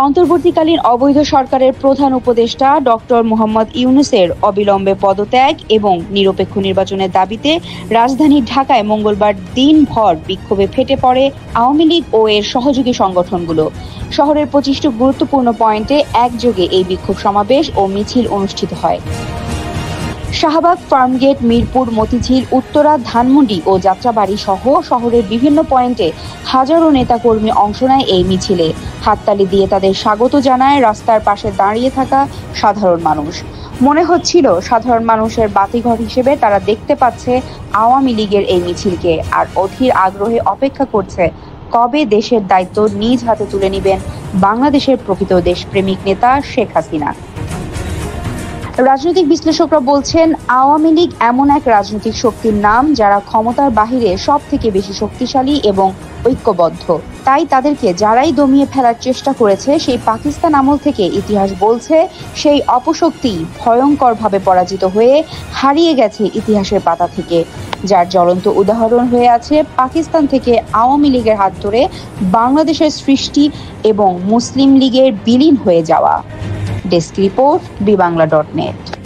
অন্তর্বর্তীকালীন অবৈধ সরকারের প্রধান উপদেষ্টা ডক্টর মোহাম্মদ ইউনূসের অবিলম্বে পদত্যাগ এবং নিরপেক্ষ নির্বাচনের দাবিতে রাজধানী ঢাকায় মঙ্গলবার দিনভর বিক্ষোভে ফেটে পড়ে আওয়ামী লীগ ও এর সহযোগী সংগঠনগুলো। শহরের 25টি গুরুত্বপূর্ণ পয়েন্টে একযোগে এই বিক্ষোভ সমাবেশ ও মিছিল অনুষ্ঠিত হয়। শাহবাগ, ফার্মগেট, মিরপুর, মতিঝিল, উত্তরা, ধানমন্ডি ও যাত্রাবাড়ি সহ শহরের বিভিন্ন পয়েন্টে হাজারো নেতাকর্মী অংশ নেয় এই মিছিলে। হাততালি দিয়ে তাদের স্বাগত জানায় রাস্তার পাশে দাঁড়িয়ে থাকা সাধারণ মানুষ। মনে হচ্ছিল সাধারণ মানুষের বাতিঘর হিসেবে তারা দেখতে পাচ্ছে আওয়ামী লীগের এই মিছিলকে, আর অধীর আগ্রহে অপেক্ষা করছে কবে দেশের দায়িত্ব নিজ হাতে তুলে নেবেন বাংলাদেশের প্রকৃত দেশপ্রেমিক নেতা শেখ হাসিনা। রাজনৈতিক বিশ্লেষকরা বলছেন, আওয়ামী লীগ এমন এক রাজনৈতিক শক্তির নাম যারা ক্ষমতার বাহিরে সব থেকে বেশি শক্তিশালী এবং ঐক্যবদ্ধ। তাই তাদেরকে যারাই দমিয়ে ফেলার চেষ্টা করেছে, সেই পাকিস্তান আমল থেকে ইতিহাস বলছে সেই অপশক্তি ভয়ঙ্করভাবে পরাজিত হয়ে হারিয়ে গেছে ইতিহাসের পাতা থেকে, যার জ্বলন্ত উদাহরণ হয়ে আছে পাকিস্তান থেকে আওয়ামী লীগের হাত ধরে বাংলাদেশের সৃষ্টি এবং মুসলিম লীগের বিলীন হয়ে যাওয়া। Desk report, বিবাংলা.net।